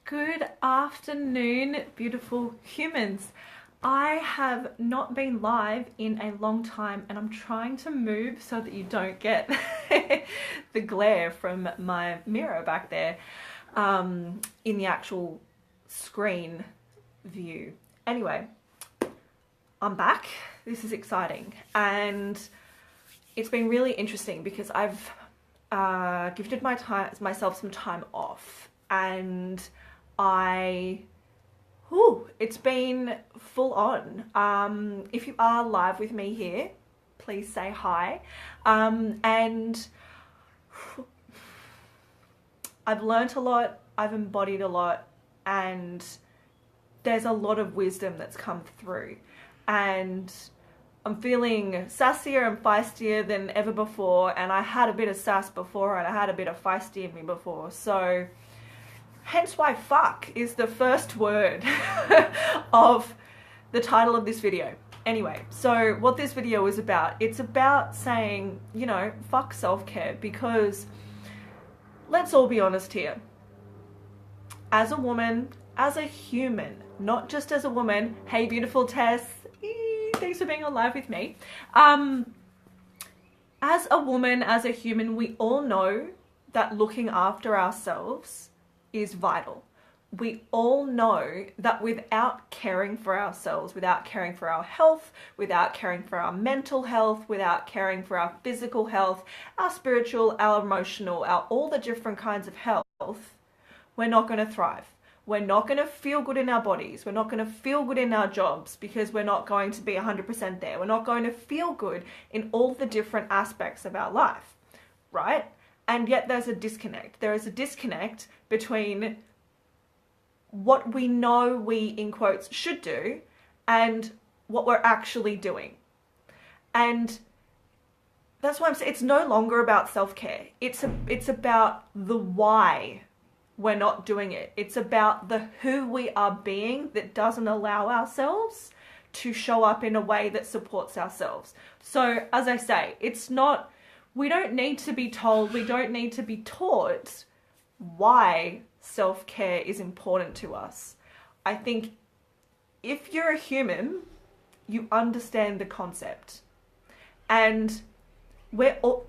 Good afternoon, beautiful humans. I have not been live in a long time and I'm trying to move so that you don't get the glare from my mirror back there in the actual screen view. Anyway, I'm back. This is exciting and it's been really interesting because I've gifted myself some time off, and it's been full on. If you are live with me here, please say hi. And I've learnt a lot, I've embodied a lot, and there's a lot of wisdom that's come through. And I'm feeling sassier and feistier than ever before, and I had a bit of sass before and I had a bit of feisty in me before, so hence why fuck is the first word of the title of this video. Anyway, so what this video is about, it's about saying, you know, fuck self-care, because let's all be honest here. As a woman, as a human, not just as a woman, hey beautiful Tess, thanks for being on live with me. As a woman, as a human, we all know that looking after ourselves is vital. We all know that without caring for ourselves, without caring for our health, without caring for our mental health, without caring for our physical health, our spiritual, our emotional, our all the different kinds of health, we're not going to thrive. We're not going to feel good in our bodies. We're not going to feel good in our jobs because we're not going to be 100% there. We're not going to feel good in all the different aspects of our life, right? And yet there's a disconnect. There is a disconnect between what we know we, in quotes, should do and what we're actually doing. And that's why I'm saying it's no longer about self-care. It's about the why we're not doing it. It's about the who we are being that doesn't allow ourselves to show up in a way that supports ourselves. So as I say, it's not, we don't need to be told, we don't need to be taught why self-care is important to us. I think if you're a human, you understand the concept. And we're all,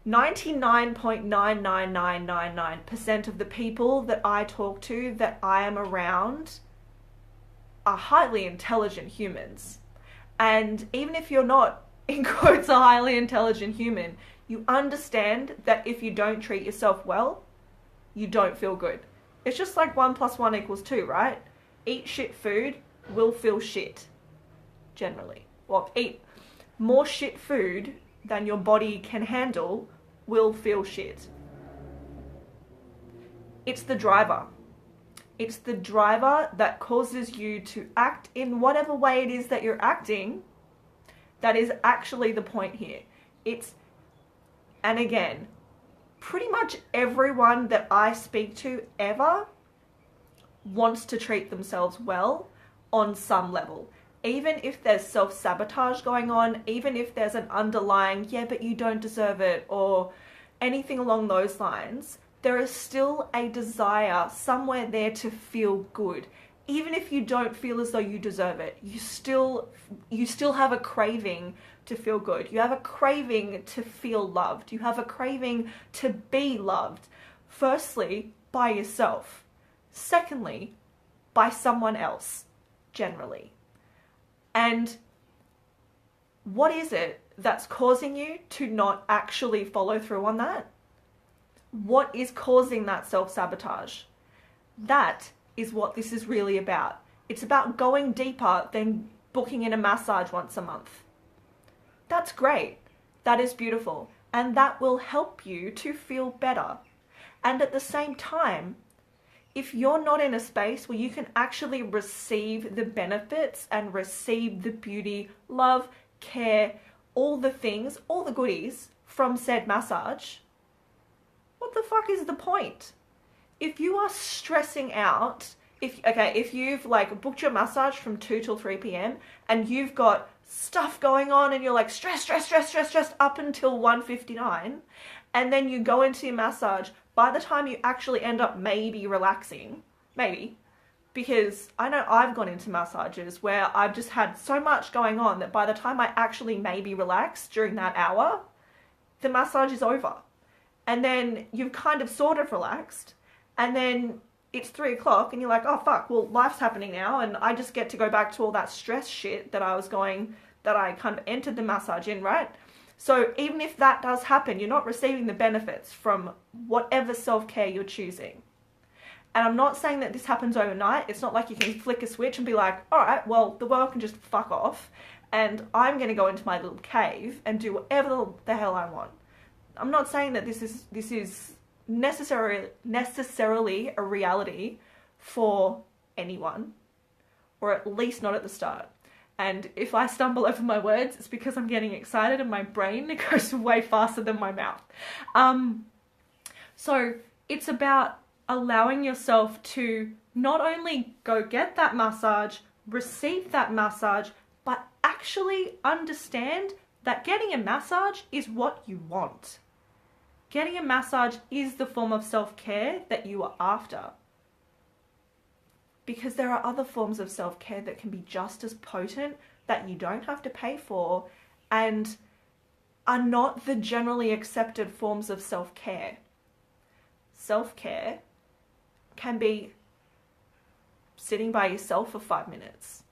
99.99999% of the people that I talk to, that I am around, are highly intelligent humans. And even if you're not, in quotes, a highly intelligent human, you understand that if you don't treat yourself well, you don't feel good. It's just like 1 + 1 = 2, right? Eat shit food, will feel shit, generally. Well, eat more shit food than your body can handle, will feel shit. It's the driver. It's the driver that causes you to act in whatever way it is that you're acting. That is actually the point here. And again, pretty much everyone that I speak to ever wants to treat themselves well on some level. Even if there's self-sabotage going on, even if there's an underlying, yeah, but you don't deserve it, or anything along those lines, there is still a desire somewhere there to feel good. Even if you don't feel as though you deserve it, you still have a craving to feel good. You have a craving to feel loved. You have a craving to be loved. Firstly, by yourself. Secondly, by someone else, generally. And what is it that's causing you to not actually follow through on that? What is causing that self-sabotage? That is what this is really about. It's about going deeper than booking in a massage once a month. That's great. That is beautiful. And that will help you to feel better. And at the same time, if you're not in a space where you can actually receive the benefits and receive the beauty, love, care, all the things, all the goodies from said massage, what the fuck is the point? If you are stressing out, if you've like booked your massage from 2 till 3 p.m. and you've got stuff going on and you're like stressed up until 1:59, and then you go into your massage by the time you actually end up maybe relaxing, maybe, because I know I've gone into massages where I've just had so much going on that by the time I actually maybe relax during that hour, the massage is over. And then you've kind of sort of relaxed, and then it's 3 o'clock and you're like, oh fuck, well, life's happening now, and I just get to go back to all that stress shit that I kind of entered the massage in, right? So even if that does happen, you're not receiving the benefits from whatever self-care you're choosing. And I'm not saying that this happens overnight. It's not like you can flick a switch and be like, all right, well, the world can just fuck off and I'm going to go into my little cave and do whatever the hell I want. I'm not saying that this is necessarily a reality for anyone, or at least not at the start. And if I stumble over my words, it's because I'm getting excited and my brain goes way faster than my mouth. So it's about allowing yourself to not only go get that massage, receive that massage, but actually understand that getting a massage is what you want. Getting a massage is the form of self-care that you are after. Because there are other forms of self-care that can be just as potent, that you don't have to pay for, and are not the generally accepted forms of self-care. Self-care can be sitting by yourself for 5 minutes.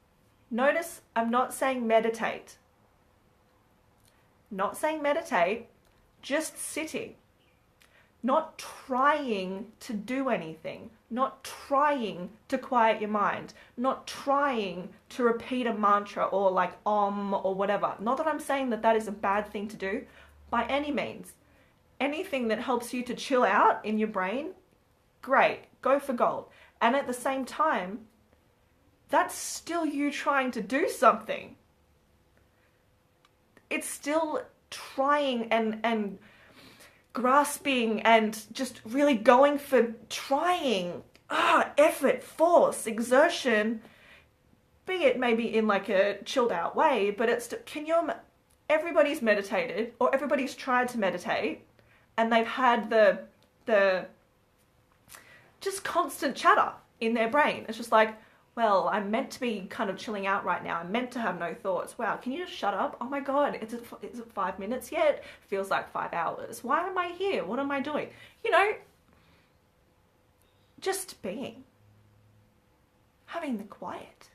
Notice I'm not saying meditate. Not saying meditate, just sitting. Not trying to do anything, not trying to quiet your mind, not trying to repeat a mantra or like or whatever. Not that I'm saying that that is a bad thing to do by any means. Anything that helps you to chill out in your brain, great, go for gold. And at the same time, that's still you trying to do something. It's still trying and grasping and just really going for trying, effort, force, exertion, be it maybe in like a chilled out way, but it's, everybody's meditated or everybody's tried to meditate and they've had the just constant chatter in their brain. It's just like, well, I'm meant to be kind of chilling out right now. I'm meant to have no thoughts. Wow, can you just shut up? Oh my God, is it 5 minutes yet? Feels like 5 hours. Why am I here? What am I doing? You know, just being. Having the quiet.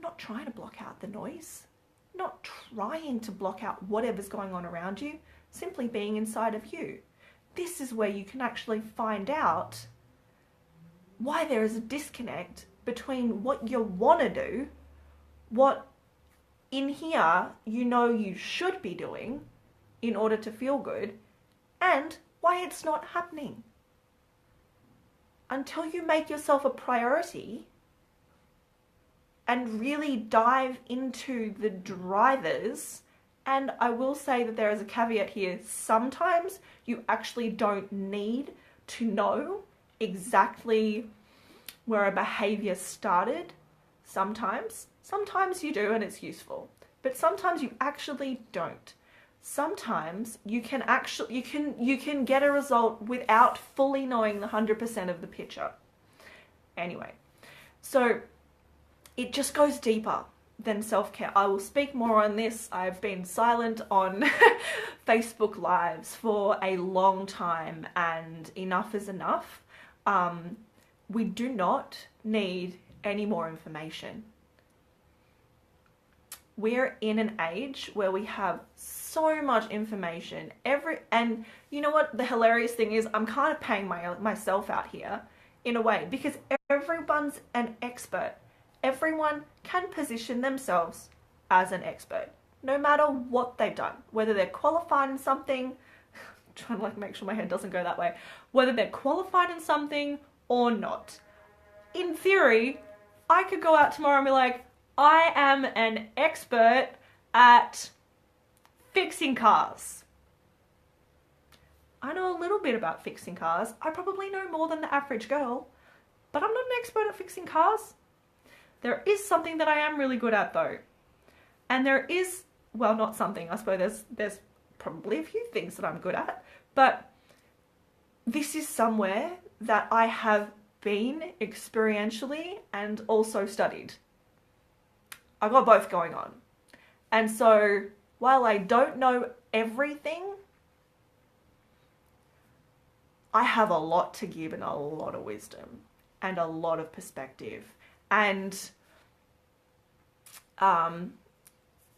Not trying to block out the noise. Not trying to block out whatever's going on around you. Simply being inside of you. This is where you can actually find out why there is a disconnect between what you want to do, what in here you know you should be doing in order to feel good, and why it's not happening. Until you make yourself a priority and really dive into the drivers, and I will say that there is a caveat here, sometimes you actually don't need to know exactly where a behavior started. Sometimes you do and it's useful, but sometimes you actually don't. Sometimes you can get a result without fully knowing the 100% of the picture. Anyway, so it just goes deeper than self-care. I will speak more on this. I've been silent on Facebook Lives for a long time, and enough is enough. We do not need any more information. We're in an age where we have so much information. And you know what the hilarious thing is? I'm kind of paying myself out here in a way, because everyone's an expert. Everyone can position themselves as an expert, no matter what they've done, whether they're qualified in something, trying to like make sure my head doesn't go that way, whether they're qualified in something or not. In theory, I could go out tomorrow and be like, I am an expert at fixing cars. I know a little bit about fixing cars. I probably know more than the average girl, but I'm not an expert at fixing cars. There is something that I am really good at though. And there is, well, not something, I suppose there's probably a few things that I'm good at, but this is somewhere that I have been experientially and also studied. I got both going on. And so while I don't know everything, I have a lot to give and a lot of wisdom and a lot of perspective. And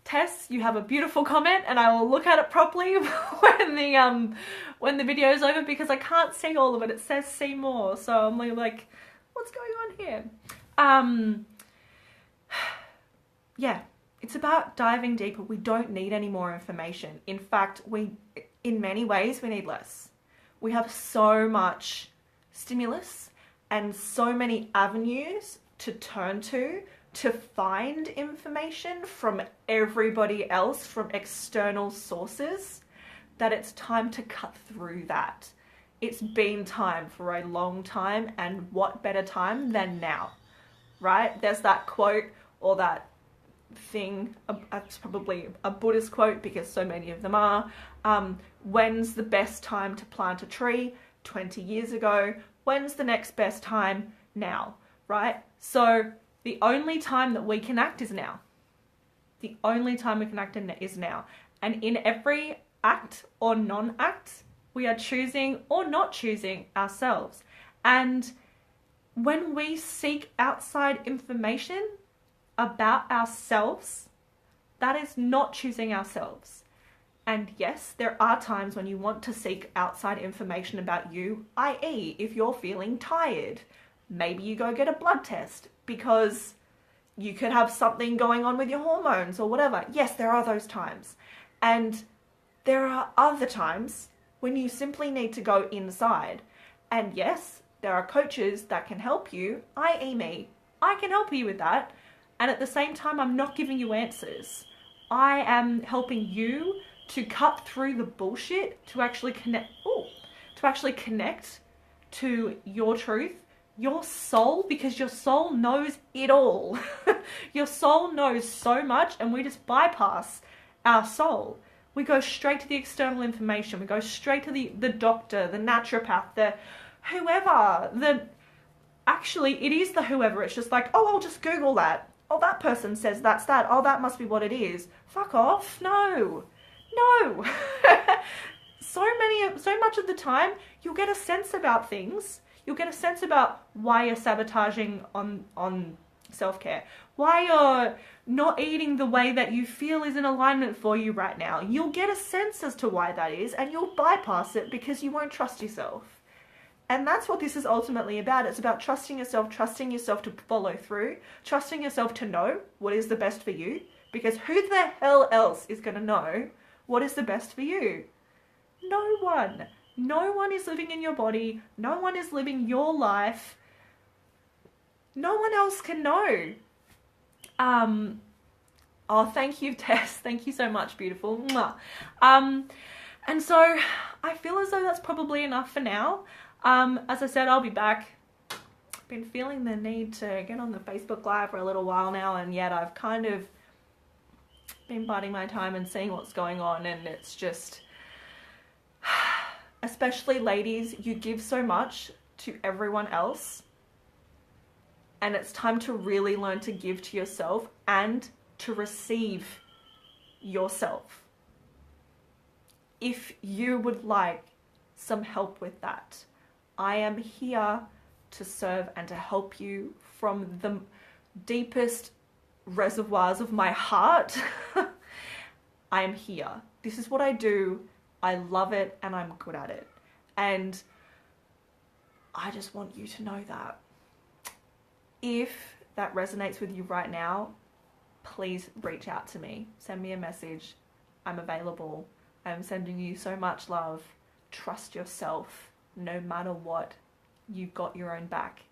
Tess, you have a beautiful comment, and I will look at it properly when the video is over, because I can't see all of it. It says see more, so I'm like, what's going on here? Yeah, it's about diving deeper. We don't need any more information. In fact, in many ways, we need less. We have so much stimulus and so many avenues to turn to find information from everybody else, from external sources, that it's time to cut through that. It's been time for a long time, and what better time than now, right? There's that quote, or that thing, it's probably a Buddhist quote because so many of them are, when's the best time to plant a tree? 20 years ago. When's the next best time? Now, right? So the only time that we can act is now. The only time we can act is now. And in every act or non-act, we are choosing or not choosing ourselves. And when we seek outside information about ourselves, that is not choosing ourselves. And yes, there are times when you want to seek outside information about you, i.e., if you're feeling tired, maybe you go get a blood test because you could have something going on with your hormones or whatever. Yes, there are those times. And there are other times when you simply need to go inside. And yes, there are coaches that can help you, i.e. me. I can help you with that. And at the same time, I'm not giving you answers. I am helping you to cut through the bullshit, to actually connect to your truth, your soul, because your soul knows it all. Your soul knows so much, and we just bypass our soul. We go straight to the external information. We go straight to the doctor, the naturopath, the whoever. Actually, it is the whoever. It's just like, oh, I'll just Google that. Oh, that person says that's that. Oh, that must be what it is. Fuck off. No. So much of the time, you'll get a sense about things. You'll get a sense about why you're sabotaging on self-care, why you're not eating the way that you feel is in alignment for you right now. You'll get a sense as to why that is, and you'll bypass it because you won't trust yourself. And that's what this is ultimately about. It's about trusting yourself to follow through, trusting yourself to know what is the best for you, because who the hell else is going to know what is the best for you? No one. No one is living in your body. No one is living your life. No one else can know. Oh, thank you, Tess. Thank you so much, beautiful. Mwah. And so I feel as though that's probably enough for now. As I said, I'll be back. I've been feeling the need to get on the Facebook Live for a little while now, and yet I've kind of been biding my time and seeing what's going on, and it's just, especially ladies, you give so much to everyone else, and it's time to really learn to give to yourself and to receive yourself. If you would like some help with that, I am here to serve and to help you from the deepest reservoirs of my heart. I am here. This is what I do. I love it and I'm good at it. And I just want you to know that. If that resonates with you right now, please reach out to me. Send me a message. I'm available. I'm sending you so much love. Trust yourself. No matter what, you've got your own back.